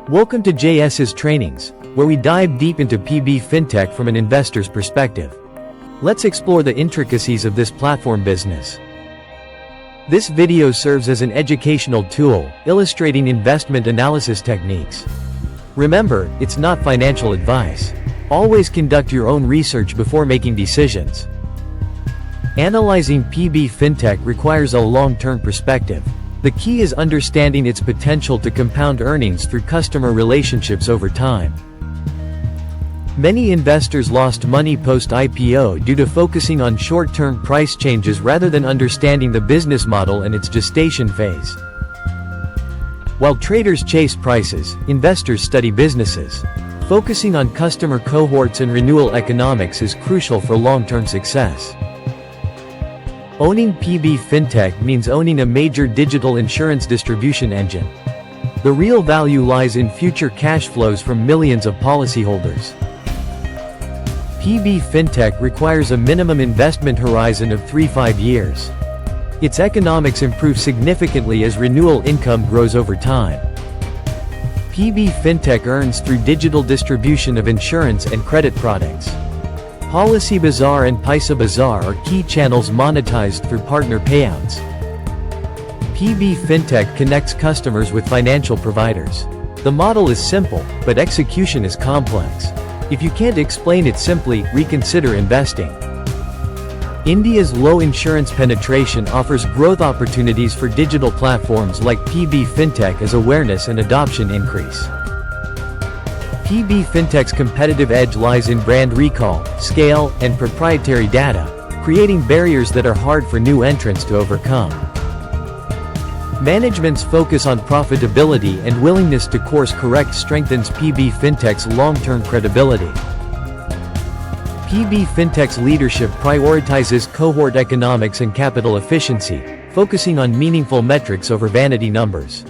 Welcome to JS's Trainings, where we dive deep into PB Fintech from an investor's perspective. Let's explore the intricacies of this platform business. This video serves as an educational tool, illustrating investment analysis techniques. Remember, it's not financial advice. Always conduct your own research before making decisions. Analyzing PB Fintech requires a long-term perspective. The key is understanding its potential to compound earnings through customer relationships over time. Many investors lost money post-IPO due to focusing on short-term price changes rather than understanding the business model and its gestation phase. While traders chase prices, investors study businesses. Focusing on customer cohorts and renewal economics is crucial for long-term success. Owning PB Fintech means owning a major digital insurance distribution engine. The real value lies in future cash flows from millions of policyholders. PB Fintech requires a minimum investment horizon of 3-5 years. Its economics improve significantly as renewal income grows over time. PB Fintech earns through digital distribution of insurance and credit products. Policy Bazaar and Paisa Bazaar are key channels monetized through partner payouts. PB Fintech connects customers with financial providers. The model is simple, but execution is complex. If you can't explain it simply, reconsider investing. India's low insurance penetration offers growth opportunities for digital platforms like PB Fintech as awareness and adoption increase. PB Fintech's competitive edge lies in brand recall, scale, and proprietary data, creating barriers that are hard for new entrants to overcome. Management's focus on profitability and willingness to course correct strengthens PB Fintech's long-term credibility. PB Fintech's leadership prioritizes cohort economics and capital efficiency, focusing on meaningful metrics over vanity numbers.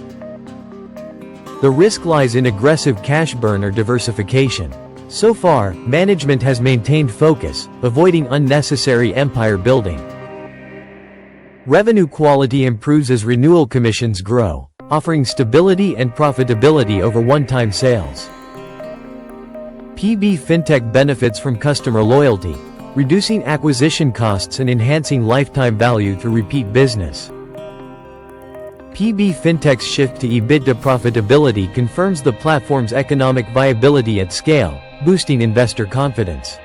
The risk lies in aggressive cash burn or diversification. So far, management has maintained focus, avoiding unnecessary empire building. Revenue quality improves as renewal commissions grow, offering stability and profitability over one-time sales. PB Fintech benefits from customer loyalty, reducing acquisition costs and enhancing lifetime value through repeat business. PB Fintech's shift to EBITDA profitability confirms the platform's economic viability at scale, boosting investor confidence.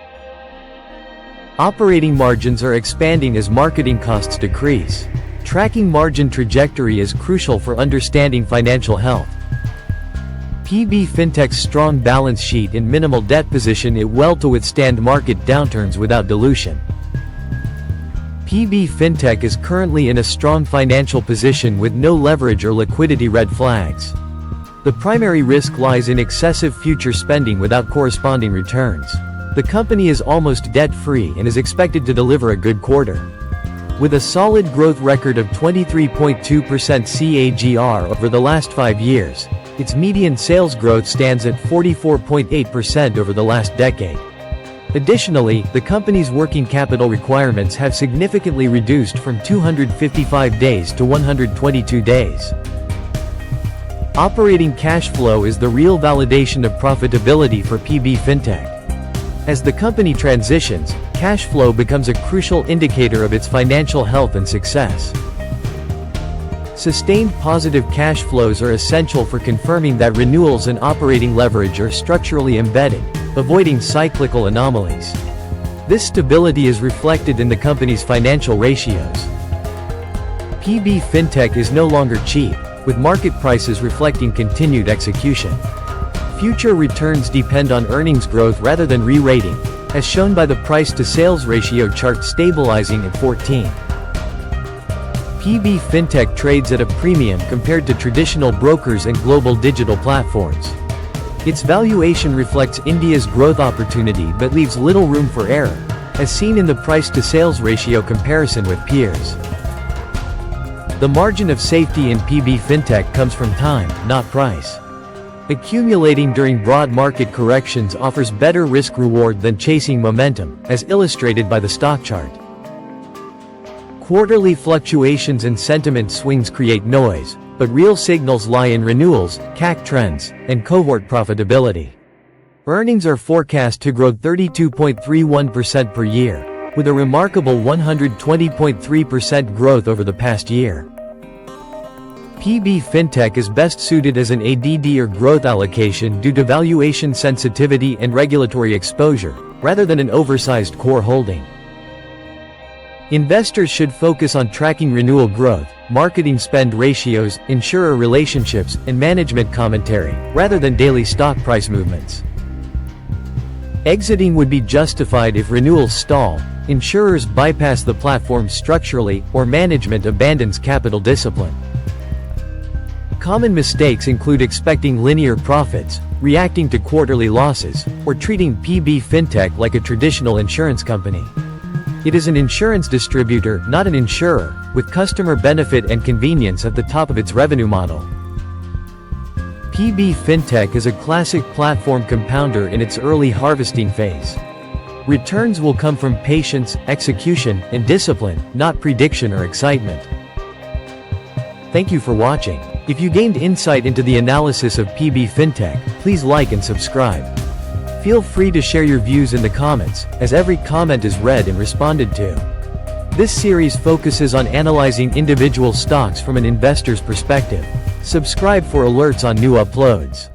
Operating margins are expanding as marketing costs decrease. Tracking margin trajectory is crucial for understanding financial health. PB Fintech's strong balance sheet and minimal debt position it well to withstand market downturns without dilution. PB Fintech is currently in a strong financial position with no leverage or liquidity red flags. The primary risk lies in excessive future spending without corresponding returns. The company is almost debt-free and is expected to deliver a good quarter. With a solid growth record of 23.2% CAGR over the last 5 years, its median sales growth stands at 44.8% over the last decade. Additionally, the company's working capital requirements have significantly reduced from 255 days to 122 days. Operating cash flow is the real validation of profitability for PB Fintech. As the company transitions, cash flow becomes a crucial indicator of its financial health and success. Sustained positive cash flows are essential for confirming that renewals and operating leverage are structurally embedded, avoiding cyclical anomalies. This stability is reflected in the company's financial ratios. PB Fintech is no longer cheap, with market prices reflecting continued execution. Future returns depend on earnings growth rather than re-rating, as shown by the price-to-sales ratio chart stabilizing at 14. PB Fintech trades at a premium compared to traditional brokers and global digital platforms. Its valuation reflects India's growth opportunity but leaves little room for error, as seen in the price-to-sales ratio comparison with peers. The margin of safety in PB Fintech comes from time, not price. Accumulating during broad market corrections offers better risk-reward than chasing momentum, as illustrated by the stock chart. Quarterly fluctuations and sentiment swings create noise, but real signals lie in renewals, CAC trends, and cohort profitability. Earnings are forecast to grow 32.31% per year, with a remarkable 120.3% growth over the past year. PB Fintech is best suited as an ADD or growth allocation due to valuation sensitivity and regulatory exposure, rather than an oversized core holding. Investors should focus on tracking renewal growth, marketing spend ratios, insurer relationships, and management commentary, rather than daily stock price movements. Exiting would be justified if renewals stall, insurers bypass the platform structurally, or management abandons capital discipline. Common mistakes include expecting linear profits, reacting to quarterly losses, or treating PB Fintech like a traditional insurance company. It is an insurance distributor, not an insurer, with customer benefit and convenience at the top of its revenue model. PB Fintech is a classic platform compounder in its early harvesting phase. Returns will come from patience, execution, and discipline, not prediction or excitement. Thank you for watching. If you gained insight into the analysis of PB Fintech, please like and subscribe. Feel free to share your views in the comments, as every comment is read and responded to. This series focuses on analyzing individual stocks from an investor's perspective. Subscribe for alerts on new uploads.